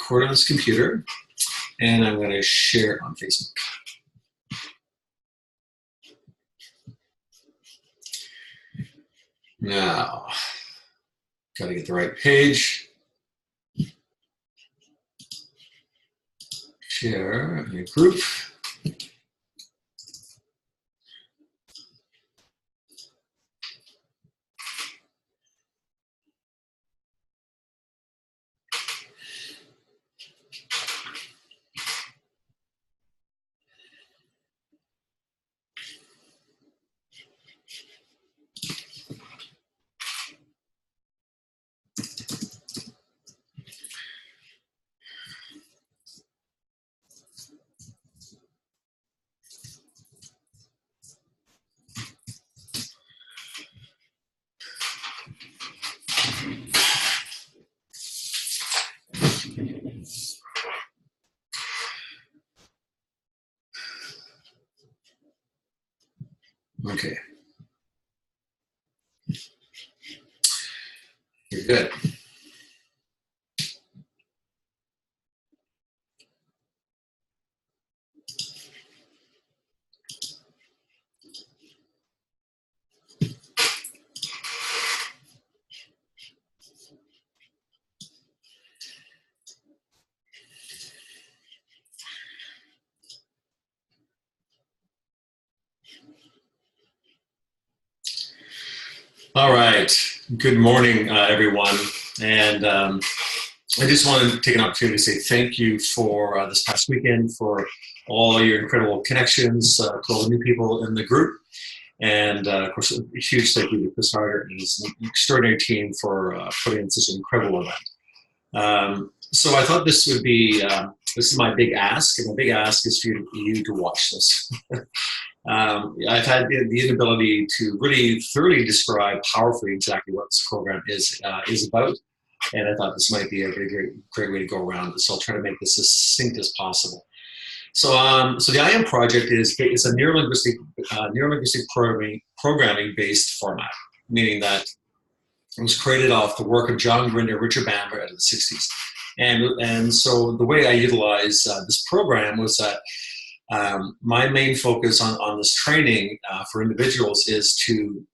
record on this computer, and I'm going to share it on Facebook. Now, got to get the right page. Share in a group. Okay. You're good. All right. Good morning, everyone. And I just wanted to take an opportunity to say thank you for this past weekend, for all your incredible connections, to all the new people in the group. And of course, a huge thank you to Chris Harder and his extraordinary team for putting in such an incredible event. So I thought this would be, this is my big ask, and my big ask is for you to watch this. I've had the inability to really thoroughly describe powerfully exactly what this program is about, and I thought this might be a great way to go around it. So I'll try to make this as succinct as possible. So, so the IM project is a neurolinguistic programming based format, meaning that it was created off the work of John Grinder and Richard Bandler out of the 60s. And so the way I utilized this program was that my main focus on this training for individuals is to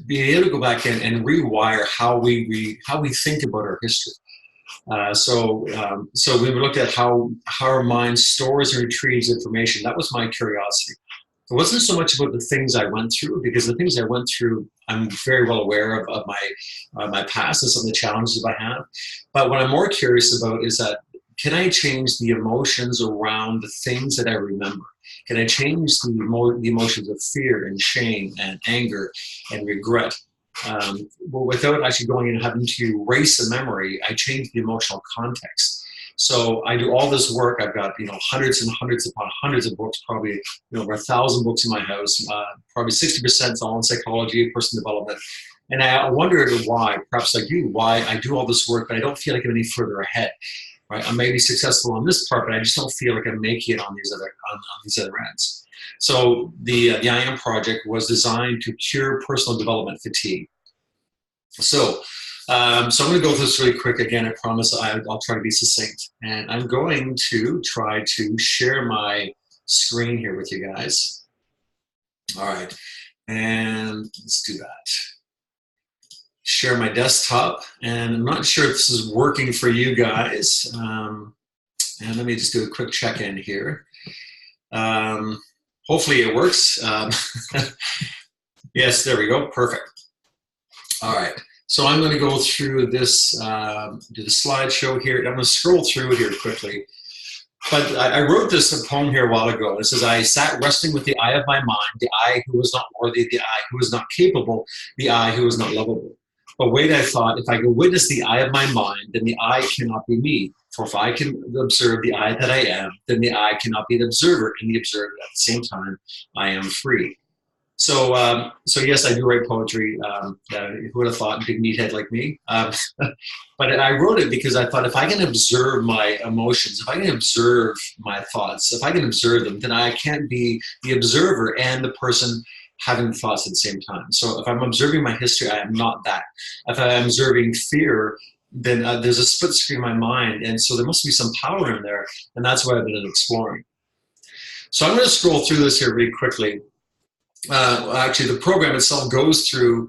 be able to go back in and rewire how we think about our history. So we looked at how our mind stores and retrieves information. That was my curiosity. It wasn't so much about the things I went through, because the things I went through, I'm very well aware of my past and some of the challenges I have. But what I'm more curious about is that, can I change the emotions around the things that I remember? Can I change the emotions of fear and shame and anger and regret? Without actually going and having to erase a memory, I change the emotional context. So I do all this work. I've got hundreds and hundreds upon hundreds of books, probably over 1,000 books in my house. Probably 60% is all in psychology, personal development. And I wondered why, perhaps like you, why I do all this work, but I don't feel like I'm any further ahead. Right? I may be successful on this part, but I just don't feel like I'm making it on these other ends. So the IM project was designed to cure personal development fatigue. So I'm going to go through this really quick. Again, I promise I'll try to be succinct. And I'm going to try to share my screen here with you guys. All right, and let's do that. Share my desktop, and I'm not sure if this is working for you guys. And let me just do a quick check-in here. Hopefully it works. Yes, there we go, perfect. All right, so I'm gonna go through this, do the slideshow here. I'm gonna scroll through here quickly. But I wrote this poem here a while ago. It says, I sat resting with the eye of my mind, the eye who was not worthy, the eye who was not capable, the eye who was not lovable. But wait, I thought, if I can witness the eye of my mind, then the eye cannot be me. For if I can observe the eye that I am, then the eye cannot be the observer, and the observer at the same time, I am free. So, so yes, I do write poetry. Who would have thought, big meathead like me? But I wrote it because I thought, if I can observe my emotions, if I can observe my thoughts, if I can observe them, then I can't be the observer and the person having thoughts at the same time. So if I'm observing my history, I am not that. If I'm observing fear, there's a split screen in my mind, and so there must be some power in there, and that's what I've been exploring. So I'm going to scroll through this here really quickly. Actually, the program itself goes through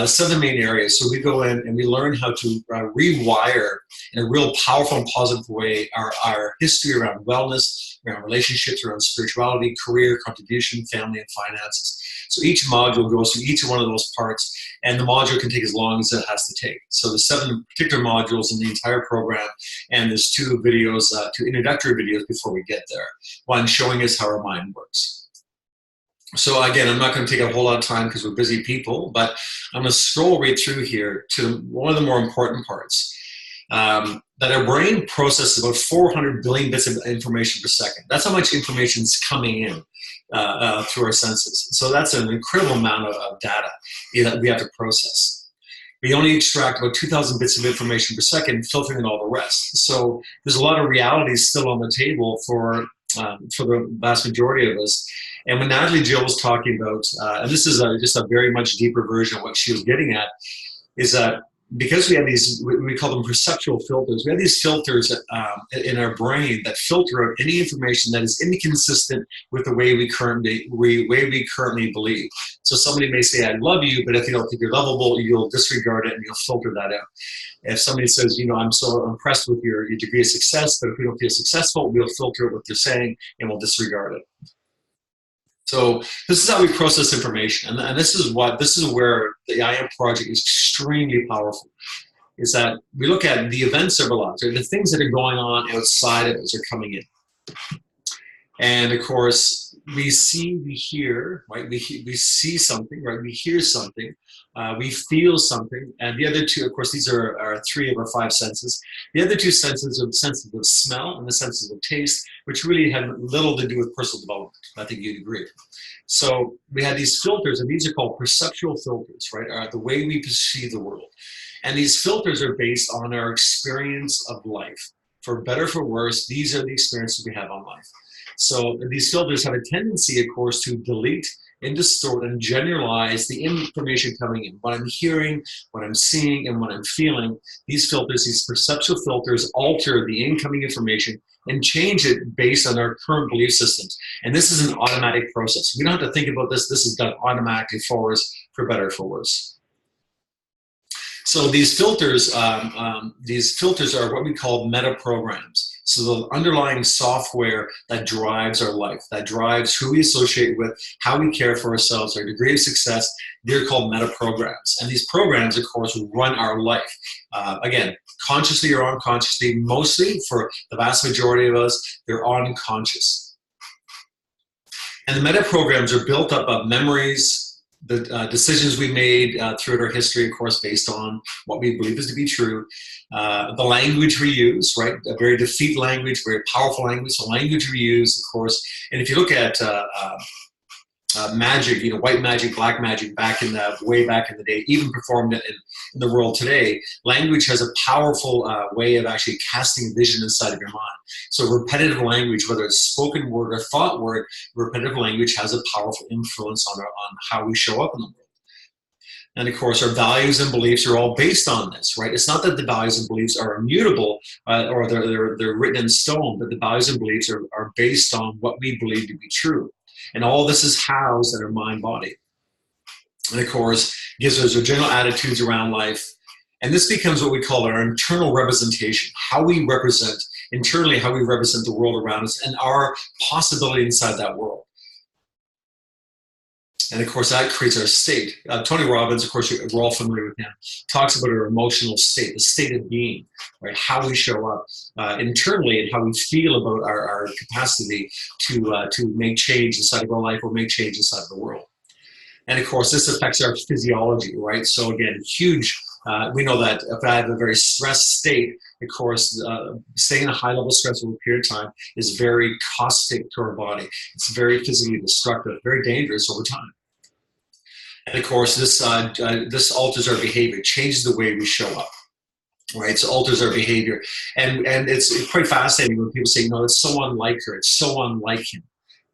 7 main areas. So we go in and we learn how to rewire in a real powerful and positive way our history around wellness, around relationships, around spirituality, career, contribution, family, and finances. So each module goes through each one of those parts, and the module can take as long as it has to take. So there's 7 particular modules in the entire program, and there's 2 videos, 2 introductory videos before we get there. One showing us how our mind works. So again, I'm not going to take a whole lot of time because we're busy people, but I'm going to scroll right through here to one of the more important parts. That our brain processes about 400 billion bits of information per second. That's how much information is coming in through our senses. So that's an incredible amount of data that we have to process. We only extract about 2,000 bits of information per second, filtering in all the rest. So there's a lot of realities still on the table for the vast majority of us. And when Natalie Jill was talking about, and this is just a very much deeper version of what she was getting at, is that because we have these, we call them perceptual filters, we have these filters in our brain that filter out any information that is inconsistent with the way we currently believe. So somebody may say, I love you, but if you don't think you're lovable, you'll disregard it and you'll filter that out. If somebody says, you know, I'm so impressed with your degree of success, but if we don't feel successful, we'll filter what they're saying and we'll disregard it. So this is how we process information, and this is where the I Am Project is extremely powerful. Is that we look at the events of our lives, or the things that are going on outside of us are coming in, and of course we see, we hear, right? We see something, right? We hear something, we feel something, and the other 2, of course, these are 3 of our 5 senses. The other 2 senses are the senses of smell and the senses of taste, which really have little to do with personal development. I think you'd agree. So we have these filters, and these are called perceptual filters, right? The way we perceive the world. And these filters are based on our experience of life. For better, for worse, these are the experiences we have on life. So these filters have a tendency, of course, to delete and distort and generalize the information coming in. What I'm hearing, what I'm seeing, and what I'm feeling, these filters, these perceptual filters, alter the incoming information and change it based on our current belief systems. And this is an automatic process. We don't have to think about this. This is done automatically for us, for better, for worse. So these filters are what we call meta programs. So the underlying software that drives our life, that drives who we associate with, how we care for ourselves, our degree of success, they're called meta programs. And these programs, of course, run our life. Again, consciously or unconsciously, mostly for the vast majority of us, they're unconscious. And the meta programs are built up of memories, the decisions we made throughout our history, of course, based on what we believe is to be true. The language we use, right? A very defeat language, very powerful language. So language we use, of course. And if you look at magic, you know, white magic, black magic, way back in the day, even performed in the world today, language has a powerful way of actually casting vision inside of your mind. So repetitive language, whether it's spoken word or thought word, repetitive language has a powerful influence on how we show up in the world. And of course, our values and beliefs are all based on this, right? It's not that the values and beliefs are immutable or they're written in stone, but the values and beliefs are based on what we believe to be true. And all this is housed in our mind body. And of course, gives us our general attitudes around life. And this becomes what we call our internal representation, how we represent internally, how we represent the world around us and our possibility inside that world. And of course, that creates our state. Tony Robbins, of course, we're all familiar with him, talks about our emotional state, the state of being, right? How we show up internally and how we feel about our capacity to make change inside of our life or make change inside of the world. And of course, this affects our physiology, right? So again, huge. We know that if I have a very stressed state, of course, staying in a high level of stress over a period of time is very caustic to our body. It's very physically destructive, very dangerous over time. And of course, this alters our behavior, changes the way we show up, right? So alters our behavior. And it's quite fascinating when people say, you know, it's so unlike her, it's so unlike him.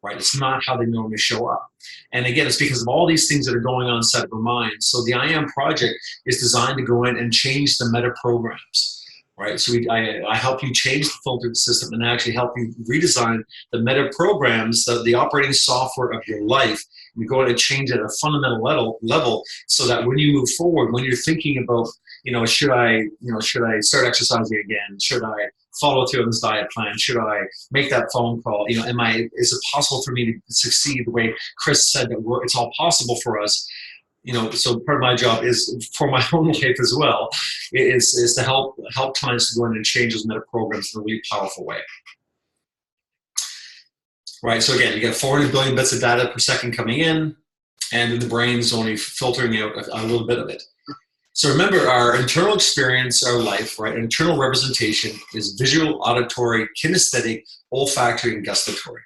right? It's not how they normally show up. And again, it's because of all these things that are going on inside of our minds. So the I Am project is designed to go in and change the meta programs, right? So I help you change the filtered system and actually help you redesign the meta programs, the operating software of your life. We go in and change it at a fundamental level so that when you move forward, when you're thinking about, should I start exercising again? Should I follow through on this diet plan? Should I make that phone call? Is it possible for me to succeed the way Chris said that it's all possible for us? So part of my job is for my own life as well, is to help clients to go in and change those meta programs in a really powerful way. Right, so again, you get 400 billion bits of data per second coming in, and then the brain's only filtering out a little bit of it. So remember, our internal experience, our life, right, internal representation is visual, auditory, kinesthetic, olfactory, and gustatory.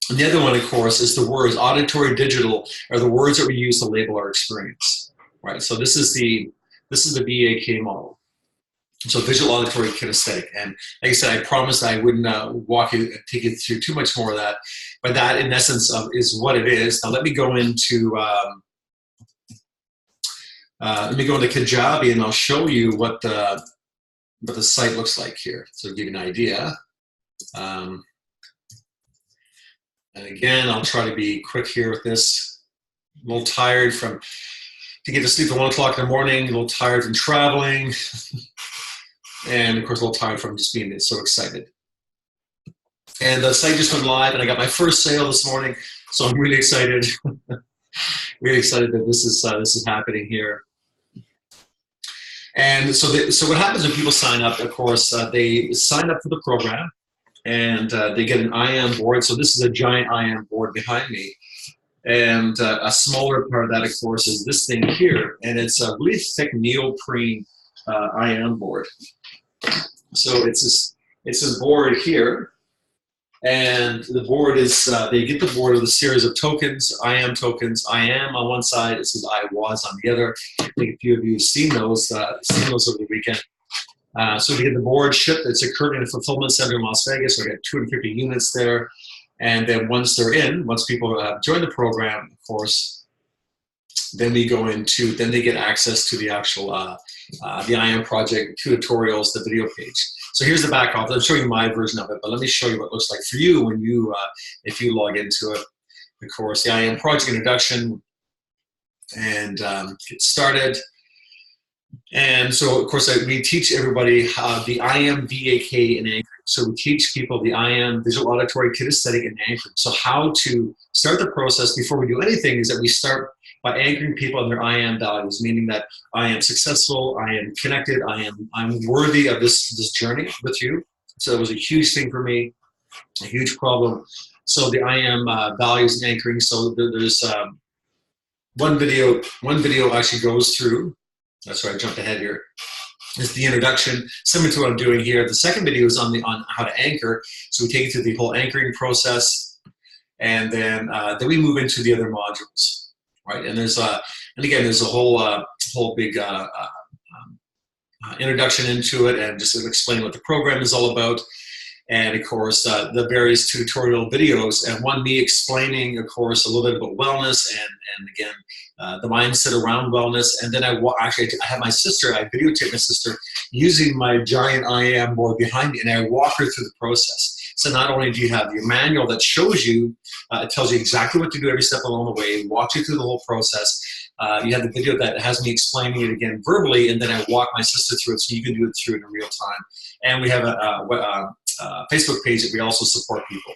And the other one, of course, is the words. Auditory, digital are the words that we use to label our experience, right? So this is the BAK model. So visual, auditory, kinesthetic. And like I said, I promised I wouldn't take you through too much more of that. But that, in essence, is what it is. Now let me go into Kajabi, and I'll show you what the site looks like here. So to give you an idea. And again, I'll try to be quick here with this. I'm a little tired to get to sleep at 1 o'clock in the morning, a little tired from traveling. And of course, a little tired from just being so excited. And the site just went live, and I got my first sale this morning, so I'm really excited. Really excited that this is happening here. And so what happens when people sign up? Of course, they sign up for the program, and they get an I Am board. So this is a giant I Am board behind me. And a smaller part of that, of course, is this thing here, and it's a really thick neoprene I Am board. So it's this board here, and the board is they get the board with a series of tokens. I am tokens. I am on one side. It says I was on the other. I think a few of you have seen those over the weekend. So we get the board shipped. It's occurred in a fulfillment center in Las Vegas. So we got 250 units there, and then once people have joined the program, of course, then they get access to the actual the I Am project tutorials, the video page. So here's the back office. I'll show you my version of it, but let me show you what it looks like for you when if you log into it. Of course, the I Am project introduction, and get started. And so, of course, we teach everybody the I Am, VAK, and anchoring. So we teach people the I Am, visual, auditory, kinesthetic, and anchoring. So how to start the process before we do anything is that we start by anchoring people in their I Am values, meaning that I am successful, I am connected, I'm worthy of this journey with you. So it was a huge thing for me, a huge problem. So the I Am values and anchoring. So there's one video actually goes through. That's why I jumped ahead here. It's the introduction, similar to what I'm doing here. The second video is on how to anchor. So we take you through the whole anchoring process, and then we move into the other modules, right? And there's a whole big introduction into it, and just to explain what the program is all about. And of course, the various tutorial videos, and one me explaining, of course, a little bit about wellness, and again, the mindset around wellness. And then I have my sister, I videotape my sister using my giant I Am board behind me, and I walk her through the process. So not only do you have your manual that shows you, it tells you exactly what to do every step along the way, walks you through the whole process. You have the video that has me explaining it again verbally, and then I walk my sister through it so you can do it through in real time. And we have a Facebook page that we also support people.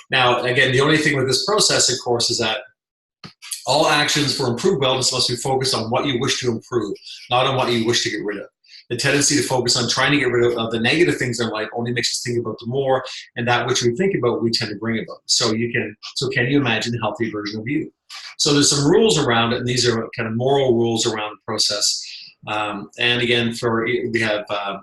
Now, again, the only thing with this process, of course, is that all actions for improved wellness must be focused on what you wish to improve, not on what you wish to get rid of. The tendency to focus on trying to get rid of the negative things in life only makes us think about the more, and that which we think about, we tend to bring about. So can you imagine a healthy version of you? So there's some rules around it, and these are kind of moral rules around the process. And again, we have a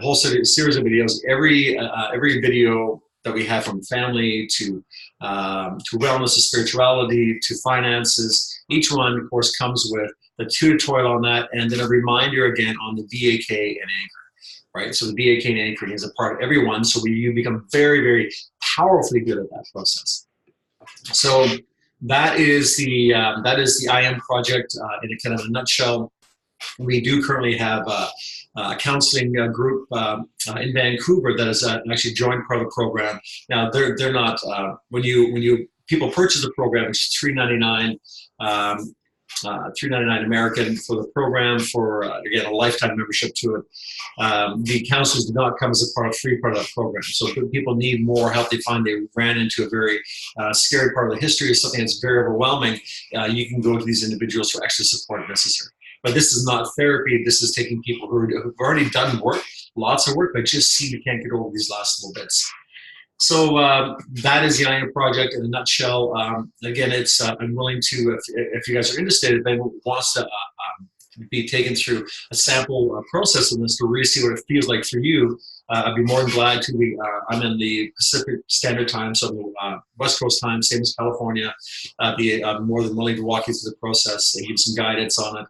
whole series of videos. Every video that we have, from family to wellness, to spirituality, to finances, each one, of course, comes with the tutorial on that, and then a reminder again on the VAK and anchor, right? So the VAK and anchoring is a part of everyone, so you become very, very powerfully good at that process. So that is the I Am project in a kind of a nutshell. We do currently have a counseling group in Vancouver that has actually joined part of the program. Now they're not when you people purchase the program, it's $3.99. $3.99 American for the program for again a lifetime membership to it. The counselors do not come as a free part of that program. So if people need more help, they find they ran into a very scary part of the history or something that's very overwhelming, you can go to these individuals for extra support if necessary. But this is not therapy. This is taking people who've already done work, lots of work, but just see you can't get over these last little bits. So that is the I Am project in a nutshell. Again, it's I'm willing to, if you guys are interested, if anyone wants to be taken through a sample process of this to really see what it feels like for you, I'd be more than glad to. I'm in the Pacific Standard Time, so the West Coast time, same as California. I'm more than willing to walk you through the process and give you some guidance on it.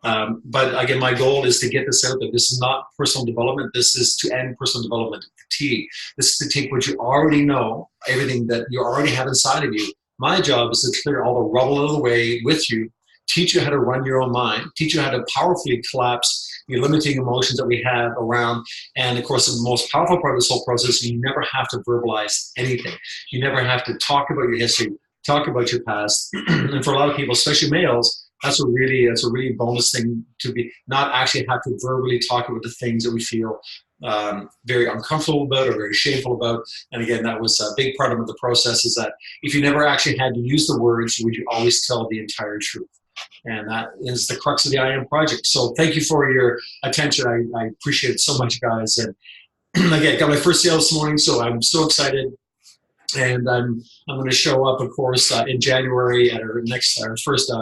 But again, my goal is to get this out there. This is not personal development. This is to end personal development fatigue. This is to take what you already know, everything that you already have inside of you. My job is to clear all the rubble out of the way with you, teach you how to run your own mind, teach you how to powerfully collapse the limiting emotions that we have around. And of course, the most powerful part of this whole process, you never have to verbalize anything. You never have to talk about your history, talk about your past. And for a lot of people, especially males, that's a really bonus thing to be not actually have to verbally talk about the things that we feel very uncomfortable about or very shameful about. And again, that was a big part of the process, is that if you never actually had to use the words, would you always tell the entire truth? And that is the crux of the I Am project. So thank you for your attention. I appreciate it so much, guys. And again, got my first sale this morning, so I'm so excited. And I'm going to show up, of course, in January at our first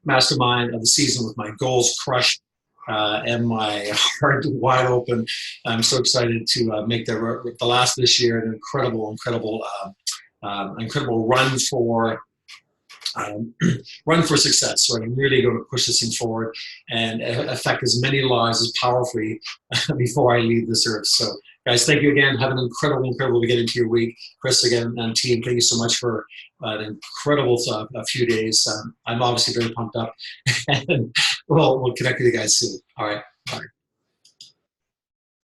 mastermind of the season with my goals crushed and my heart wide open. I'm so excited to make the last this year an incredible run for success. So I'm really going to push this thing forward and affect as many lives as powerfully before I leave this earth. So guys, thank you again. Have an incredible to get into your week. Chris, again, and team, thank you so much for an incredible few days. I'm obviously very pumped up, and we'll connect with you guys soon. All right, bye.